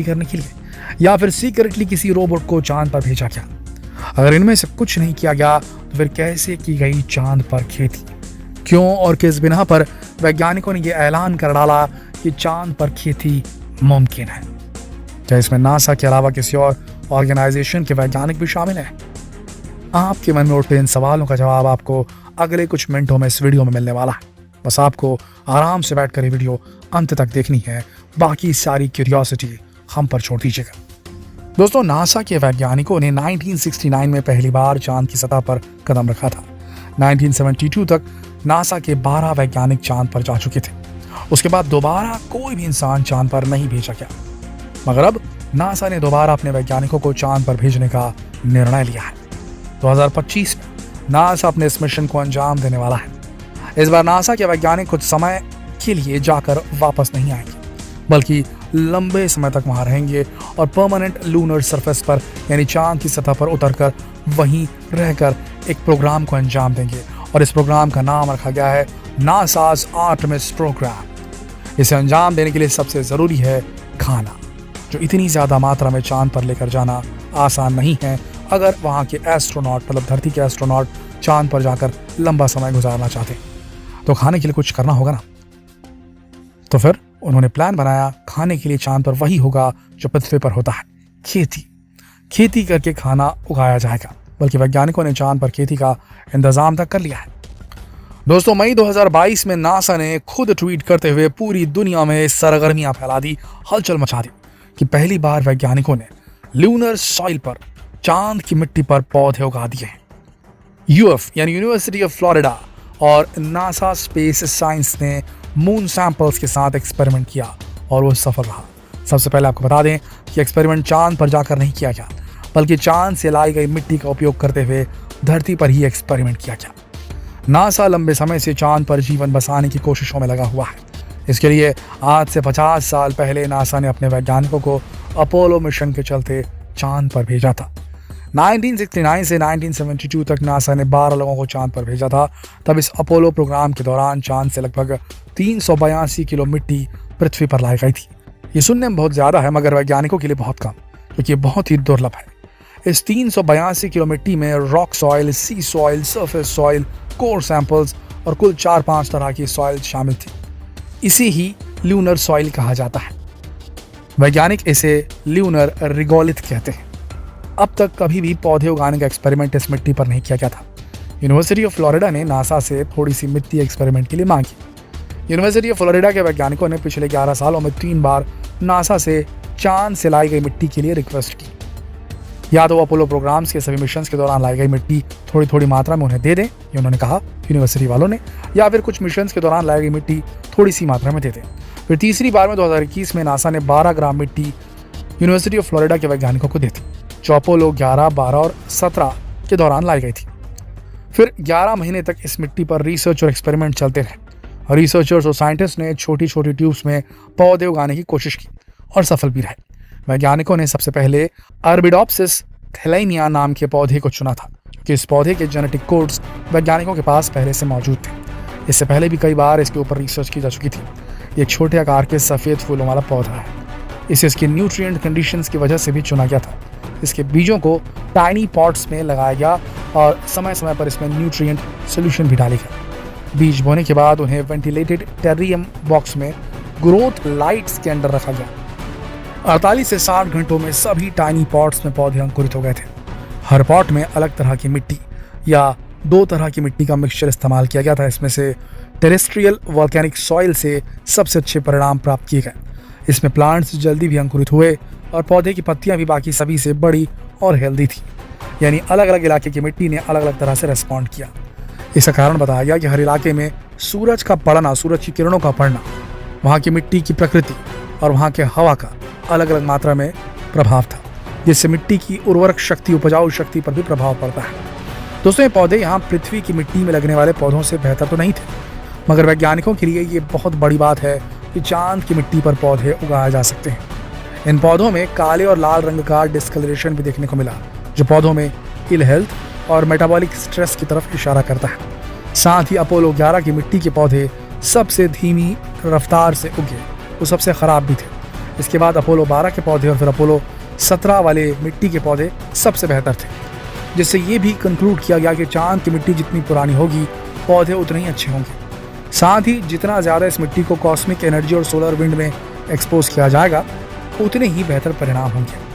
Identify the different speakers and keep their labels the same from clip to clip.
Speaker 1: करने के लिए, या फिर सीक्रेटली किसी रोबोट को चांद पर भेजा गया? अगर इनमें से कुछ नहीं किया गया तो फिर कैसे की गई चांद पर खेती? क्यों और किस बिना पर वैज्ञानिकों ने यह ऐलान कर डाला कि चांद पर खेती मुमकिन है? क्या इसमें नासा के अलावा किसी और ऑर्गेनाइजेशन के वैज्ञानिक भी शामिल हैं? आपके मन में उठते इन सवालों का जवाब आपको अगले कुछ मिनटों में इस वीडियो में मिलने वाला है। बस आपको आराम से बैठकर ये वीडियो अंत तक देखनी है, बाकी सारी क्यूरियोसिटी हम पर छोड़ दीजिएगा। दोस्तों, नासा के वैज्ञानिकों ने 1969 में पहली बार चांद की सतह पर कदम रखा था। 1972 तक नासा के 12 वैज्ञानिक चांद पर जा चुके थे। उसके बाद दोबारा कोई भी इंसान चांद पर नहीं भेजा गया, मगर अब नासा ने दोबारा अपने वैज्ञानिकों को चांद पर भेजने का निर्णय लिया है। 2025 में नासा अपने इस मिशन को अंजाम देने वाला है। इस बार नासा के वैज्ञानिक कुछ समय के लिए जाकर वापस नहीं आएंगे, बल्कि लंबे समय तक वहां रहेंगे और परमानेंट लूनर सरफेस पर यानी चांद की सतह पर उतरकर वहीं रहकर एक प्रोग्राम को अंजाम देंगे। और इस प्रोग्राम का नाम रखा गया है नासाज आर्टेमिस प्रोग्राम। इसे अंजाम देने के लिए सबसे जरूरी है खाना, जो इतनी ज्यादा मात्रा में चांद पर लेकर जाना आसान नहीं है अगर वहां के एस्ट्रोनॉट, मतलब धरती के एस्ट्रोनॉट, चांद पर जाकर लंबा समय गुजारना चाहते हैं। तो खाने के लिए कुछ करना होगा ना। तो फिर उन्होंने प्लान बनाया, खाने के लिए चांद पर वही होगा जो पृथ्वी पर होता है, खेती करके खाना उगाया जाएगा। बल्कि वैज्ञानिकों ने चांद पर खेती का इंतजाम तक कर लिया है। दोस्तों, मई 2022 में नासा ने खुद ट्वीट करते हुए पूरी दुनिया में सरगर्मियां फैला दी, हलचल मचा दी कि पहली बार वैज्ञानिकों ने लूनर सॉइल पर, चांद की मिट्टी पर पौधे उगा दिए हैं। यूएफ यानी यूनिवर्सिटी ऑफ फ्लोरिडा और नासा स्पेस साइंस ने मून सैंपल्स के साथ एक्सपेरिमेंट किया और वो सफल रहा। सबसे पहले आपको बता दें कि एक्सपेरिमेंट चांद पर जाकर नहीं किया गया, बल्कि चांद से लाई गई मिट्टी का उपयोग करते हुए धरती पर ही एक्सपेरिमेंट किया गया। नासा लंबे समय से चांद पर जीवन बसाने की कोशिशों में लगा हुआ है। इसके लिए आज से 50 साल पहले नासा ने अपने वैज्ञानिकों को अपोलो मिशन के चलते चांद पर भेजा था। 1969 से 1972 तक नासा ने 12 लोगों को चांद पर भेजा था। तब इस अपोलो प्रोग्राम के दौरान चांद से लगभग 382 किलो मिट्टी पृथ्वी पर लाई गई थी। ये सुनने में बहुत ज़्यादा है, मगर वैज्ञानिकों के लिए बहुत कम, क्योंकि ये बहुत ही दुर्लभ है। इस 382 किलो मिट्टी में rock soil, sea soil, surface soil, core samples और कुल 4-5 तरह की सॉइल शामिल थी। इसे ही ल्यूनर सॉइल कहा जाता है। वैज्ञानिक इसे ल्यूनर रिगोलिथ कहते हैं। अब तक कभी भी पौधे उगाने का एक्सपेरिमेंट इस मिट्टी पर नहीं किया गया था। यूनिवर्सिटी ऑफ फ्लोरिडा ने नासा से थोड़ी सी मिट्टी एक्सपेरिमेंट के लिए मांगी। यूनिवर्सिटी ऑफ फ्लोरिडा के वैज्ञानिकों ने पिछले 11 सालों में 3 बार नासा से चांद से लाई गई मिट्टी के लिए रिक्वेस्ट की। या तो अपोलो प्रोग्राम्स के सभी मिशन के दौरान लाई गई मिट्टी थोड़ी थोड़ी मात्रा में उन्हें दे दें, ये उन्होंने कहा यूनिवर्सिटी वालों ने, या फिर कुछ मिशन के दौरान लाई गई मिट्टी थोड़ी सी मात्रा में दे दें। फिर तीसरी बार में 2021 में नासा ने 12 ग्राम मिट्टी यूनिवर्सिटी ऑफ फ्लोरिडा के वैज्ञानिकों को दी थी, जो अपोलो 11, 12 और 17 के दौरान लाई गई थी। फिर 11 महीने तक इस मिट्टी पर रिसर्च और एक्सपेरिमेंट चलते रहे। रिसर्चर्स और साइंटिस्ट ने छोटी छोटी ट्यूब्स में पौधे उगाने की कोशिश की और सफल भी रहे। वैज्ञानिकों ने सबसे पहले अरबिडोप्सिस थैलेमिया नाम के पौधे को चुना था, क्योंकि इस पौधे के जेनेटिक कोड्स वैज्ञानिकों के पास पहले से मौजूद थे। इससे पहले भी कई बार इसके ऊपर रिसर्च की जा चुकी थी। ये छोटे आकार के सफ़ेद फूलों वाला पौधा है। इसे इसके न्यूट्रिएंट कंडीशंस की वजह से भी चुना गया था। इसके बीजों को टाइनी पॉट्स में लगाया गया और समय समय पर इसमें न्यूट्रिएंट सोल्यूशन भी डाले गए। बीज बोने के बाद उन्हें वेंटिलेटेड टेरियम बॉक्स में ग्रोथ लाइट्स के अंदर रखा गया। 48 से 60 घंटों में सभी टाइनी पॉट्स में पौधे अंकुरित हो गए थे। हर पॉट में अलग तरह की मिट्टी या 2 तरह की मिट्टी का मिक्सचर इस्तेमाल किया गया था। इसमें से टेरेस्ट्रियल वॉल्केनिक सॉइल से सबसे अच्छे परिणाम प्राप्त किए गए। इसमें प्लांट्स जल्दी भी अंकुरित हुए और पौधे की पत्तियां भी बाकी सभी से बड़ी और हेल्दी थी। यानी अलग अलग इलाके की मिट्टी ने अलग अलग तरह से रेस्पॉन्ड किया। इसका कारण बताया गया कि हर इलाके में सूरज का पड़ना, सूरज की किरणों का पड़ना, वहाँ की मिट्टी की प्रकृति और वहाँ के हवा का अलग अलग मात्रा में प्रभाव था, जिससे मिट्टी की उर्वरक शक्ति, उपजाऊ शक्ति पर भी प्रभाव पड़ता है। दोस्तों, ये पौधे यहाँ पृथ्वी की मिट्टी में लगने वाले पौधों से बेहतर तो नहीं थे, मगर वैज्ञानिकों के लिए ये बहुत बड़ी बात है कि चांद की मिट्टी पर पौधे उगाए जा सकते हैं। इन पौधों में काले और लाल रंग का डिस्कलरेशन भी देखने को मिला, जो पौधों में इल हेल्थ और मेटाबॉलिक स्ट्रेस की तरफ इशारा करता है। साथ ही अपोलो 11 की मिट्टी के पौधे सबसे धीमी रफ्तार से उगे, वो सबसे खराब भी थे। इसके बाद अपोलो 12 के पौधे और फिर अपोलो 17 वाले मिट्टी के पौधे सबसे बेहतर थे, जिससे ये भी कंक्लूड किया गया कि चांद की मिट्टी जितनी पुरानी होगी पौधे उतने ही अच्छे होंगे। साथ ही जितना ज़्यादा इस मिट्टी को कॉस्मिक एनर्जी और सोलर विंड में एक्सपोज किया जाएगा उतने ही बेहतर परिणाम होंगे।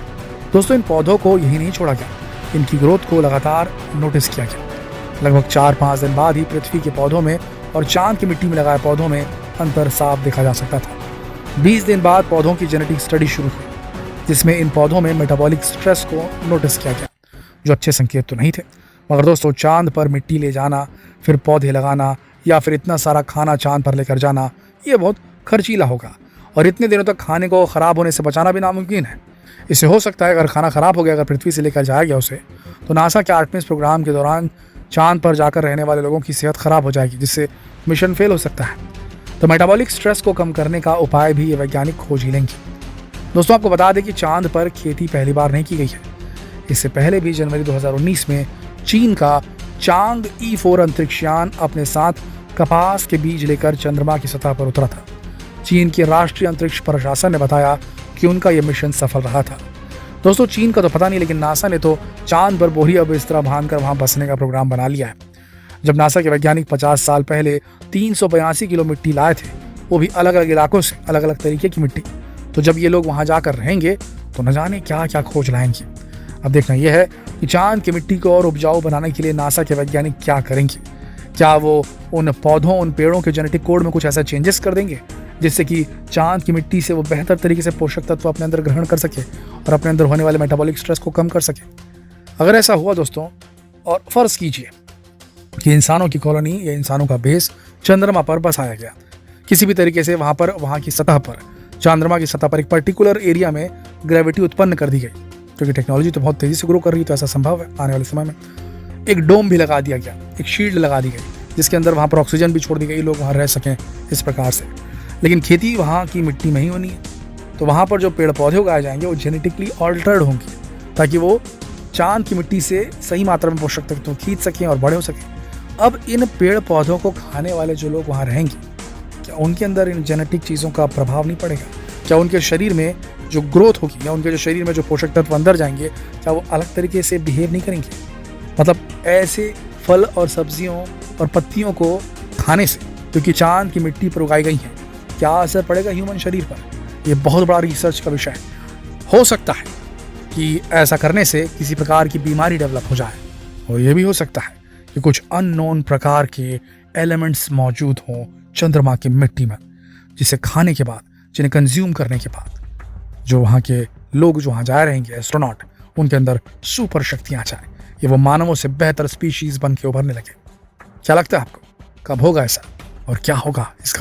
Speaker 1: दोस्तों, इन पौधों को यही नहीं छोड़ा गया, इनकी ग्रोथ को लगातार नोटिस किया गया। लगभग 4-5 दिन बाद ही पृथ्वी के पौधों में और चांद की मिट्टी में लगाए पौधों में अंतर साफ देखा जा सकता था। 20 दिन बाद पौधों की जेनेटिक स्टडी शुरू हुई, जिसमें इन पौधों में मेटाबॉलिक स्ट्रेस को नोटिस किया गया, जो अच्छे संकेत तो नहीं थे। मगर दोस्तों, चांद पर मिट्टी ले जाना, फिर पौधे लगाना या फिर इतना सारा खाना चांद पर लेकर जाना, ये बहुत खर्चीला होगा और इतने दिनों तक खाने को ख़राब होने से बचाना भी नामुमकिन है। इससे हो सकता है अगर खाना ख़राब हो गया, अगर पृथ्वी से लेकर जाया गया उसे, तो नासा के आर्टेमिस प्रोग्राम के दौरान चांद पर जाकर रहने वाले लोगों की सेहत ख़राब हो जाएगी, जिससे मिशन फेल हो सकता है। तो मेटाबॉलिक स्ट्रेस को कम करने का उपाय भी ये वैज्ञानिक खोज ही लेंगे। दोस्तों, आपको बता दें कि चांद पर खेती पहली बार नहीं की गई है। इससे पहले भी जनवरी 2019 में चीन का चांग E4 अंतरिक्ष यान अपने साथ कपास के बीज लेकर चंद्रमा की सतह पर उतरा था। चीन के राष्ट्रीय अंतरिक्ष प्रशासन ने बताया कि उनका यह मिशन सफल रहा था। दोस्तों, चीन का तो पता नहीं, लेकिन नासा ने तो चांद पर बोरिया बिस्तरा बांधकर वहां बसने का प्रोग्राम बना लिया है। जब नासा के वैज्ञानिक 50 साल पहले 382 किलो मिट्टी लाए थे, वो भी अलग अलग इलाकों से, अलग अलग तरीके की मिट्टी, तो जब ये लोग वहां जाकर रहेंगे तो न जाने क्या क्या खोज लाएंगे। अब देखना यह है कि चांद की मिट्टी को और उपजाऊ बनाने के लिए नासा के वैज्ञानिक क्या करेंगे। क्या वो उन पौधों, उन पेड़ों के जेनेटिक कोड में कुछ ऐसा चेंजेस कर देंगे जिससे कि चांद की मिट्टी से वो बेहतर तरीके से पोषक तत्व अपने अंदर ग्रहण कर सके और अपने अंदर होने वाले मेटाबॉलिक स्ट्रेस को कम कर सके। अगर ऐसा हुआ दोस्तों, और फर्ज कीजिए कि इंसानों की कॉलोनी या इंसानों का बेस चंद्रमा पर बसाया गया, किसी भी तरीके से वहाँ की सतह पर, चंद्रमा की सतह पर एक पर्टिकुलर एरिया में ग्रेविटी उत्पन्न कर दी गई, क्योंकि टेक्नोलॉजी तो बहुत तेजी से ग्रो कर रही है, तो ऐसा संभव है आने वाले समय में। एक डोम भी लगा दिया गया, एक शील्ड लगा दी गई, जिसके अंदर वहाँ पर ऑक्सीजन भी छोड़ दी गई, लोग वहाँ रह सकें इस प्रकार से। लेकिन खेती वहाँ की मिट्टी में ही होनी है, तो वहाँ पर जो पेड़ पौधे उगाए जाएंगे वो जेनेटिकली ऑल्टर्ड होंगे, ताकि वो चांद की मिट्टी से सही मात्रा में पोषक तत्व खींच सकें और बड़े हो सकें। अब इन पेड़ पौधों को खाने वाले जो लोग वहाँ रहेंगे, क्या उनके अंदर इन जेनेटिक चीज़ों का प्रभाव नहीं पड़ेगा? क्या उनके शरीर में जो ग्रोथ होगी या उनके जो शरीर में जो पोषक तत्व अंदर जाएंगे, क्या वो अलग तरीके से बिहेव नहीं करेंगे? मतलब ऐसे फल और सब्जियों और पत्तियों को खाने से, क्योंकि चांद की मिट्टी पर उगाई गई हैं, क्या असर पड़ेगा ह्यूमन शरीर पर? ये बहुत बड़ा रिसर्च का विषय है। हो सकता है कि ऐसा करने से किसी प्रकार की बीमारी डेवलप हो जाए, और ये भी हो सकता है कि कुछ अननोन प्रकार के एलिमेंट्स मौजूद हों चंद्रमा की मिट्टी में, जिसे खाने के बाद, जिन्हें कंज्यूम करने के बाद जो वहाँ के लोग जो वहाँ जा रहेंगे, एस्ट्रोनॉट, उनके अंदर सुपर शक्तियाँ आ जाए, ये वो मानवों से बेहतर स्पीशीज बन के उभरने लगे। क्या लगता है आपको, कब होगा ऐसा और क्या होगा इसका?